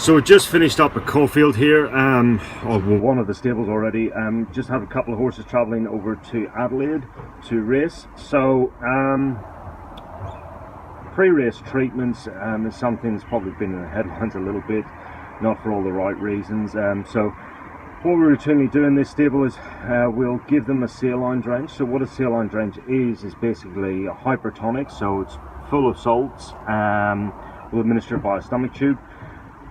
So we just finished up at Caulfield here, or one of the stables already. Just have a couple of horses travelling over to Adelaide to race. So pre-race treatments is something that's probably been in the headlines a little bit, not for all the right reasons. So what we're routinely doing in this stable is we'll give them a saline drench. So what a saline drench is basically a hypertonic, so it's full of salts. We'll administer it via stomach tube.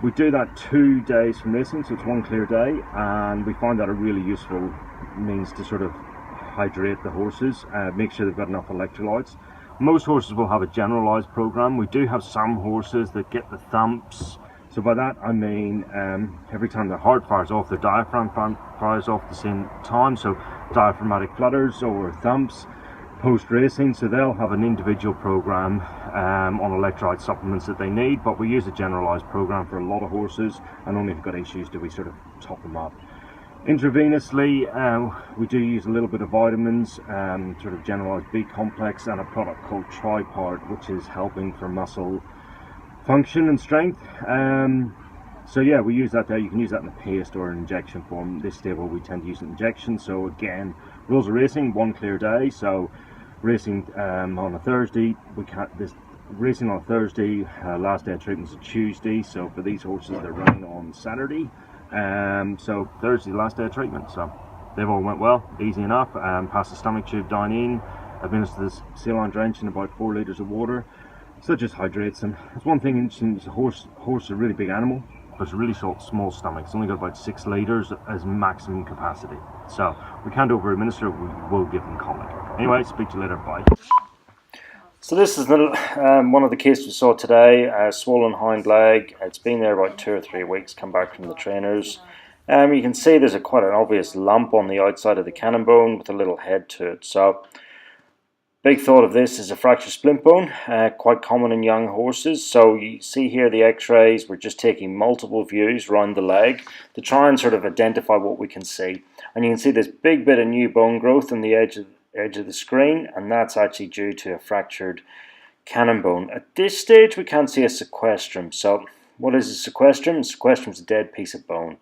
We do that 2 days from racing, so it's one clear day, and we find that a really useful means to sort of hydrate the horses, make sure they've got enough electrolytes. Most horses will have a generalized program. We do have some horses that get the thumps. So by that I mean every time their heart fires off, their diaphragm fires off at the same time, so diaphragmatic flutters or thumps post-racing. So they'll have an individual program on electrolyte supplements that they need, but we use a generalized program for a lot of horses, and only if we've got issues do we sort of top them up. Intravenously, we do use a little bit of vitamins, sort of generalized B complex, and a product called Tripart, which is helping for muscle function and strength. So yeah, we use that there. You can use that in a paste or an injection form. This stable we tend to use an injection. So again, rules of racing: one clear day. So racing on a Thursday, racing on a Thursday, last day of treatment is a Tuesday. So for these horses, they're running on Saturday. So Thursday, last day of treatment. So they've all went well, easy enough. Pass the stomach tube down in, administer this saline drench in about 4 litres of water. So it just hydrates them. There's one thing interesting: is a horse is a really big animal, but it's a really small stomach. It's only got about 6 litres as maximum capacity. So we can't over administer, we will give them colic. Anyway, speak to you later, bye. So this is one of the cases we saw today, swollen hind leg. It's been there about 2 or 3 weeks, come back from the trainers. You can see there's quite an obvious lump on the outside of the cannon bone with a little head to it. So big thought of this is a fractured splint bone, quite common in young horses. So you see here the x-rays, we're just taking multiple views around the leg to try and sort of identify what we can see. And you can see this big bit of new bone growth on the edge of the screen, and that's actually due to a fractured cannon bone. At this stage we can't see a sequestrum. So what is a sequestrum? A sequestrum is a dead piece of bone.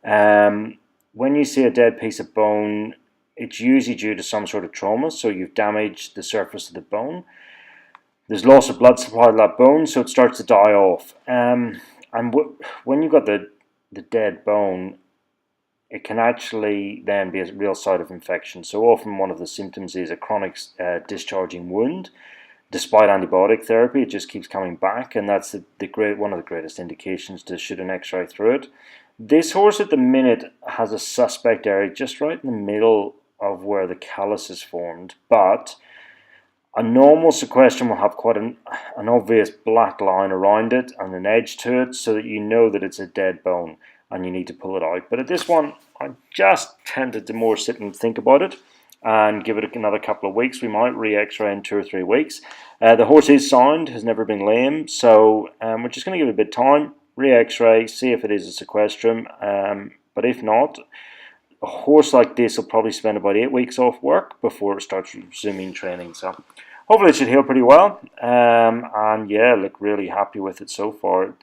When you see a dead piece of bone, it's usually due to some sort of trauma, so you've damaged the surface of the bone. There's loss of blood supply to that bone, so it starts to die off. And when you've got the dead bone, it can actually then be a real site of infection. So often one of the symptoms is a chronic discharging wound. Despite antibiotic therapy, it just keeps coming back, and that's one of the greatest indications to shoot an x-ray through it. This horse at the minute has a suspect area just right in the middle of where the callus is formed, but a normal sequestrum will have quite an obvious black line around it and an edge to it, so that you know that it's a dead bone and you need to pull it out. But at this one, I just tended to more sit and think about it and give it another couple of weeks. We might re-x-ray in 2 or 3 weeks. The horse is sound, has never been lame, so we're just going to give it a bit of time, re-x-ray, see if it is a sequestrum, but if not, a horse like this will probably spend about 8 weeks off work before it starts resuming training. So hopefully it should heal pretty well, and yeah, look, really happy with it so far.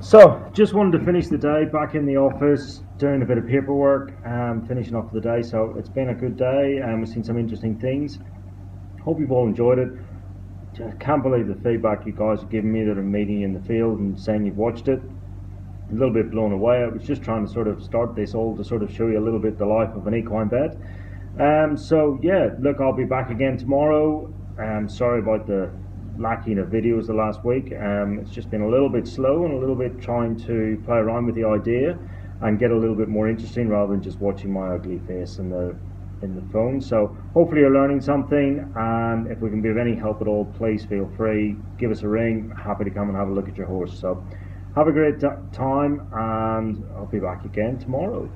So, just wanted to finish the day back in the office, doing a bit of paperwork, finishing off the day. So it's been a good day, and we've seen some interesting things. Hope you've all enjoyed it. Just can't believe the feedback you guys have given me that are meeting in the field and saying you've watched it. A little bit blown away. I was just trying to sort of start this all to sort of show you a little bit the life of an equine vet. So yeah, look, I'll be back again tomorrow. Sorry about the lacking of videos the last week. It's just been a little bit slow and a little bit trying to play around with the idea and get a little bit more interesting rather than just watching my ugly face in the phone. So hopefully you're learning something, and if we can be of any help at all, please feel free, give us a ring. Happy to come and have a look at your horse. So have a great time, and I'll be back again tomorrow.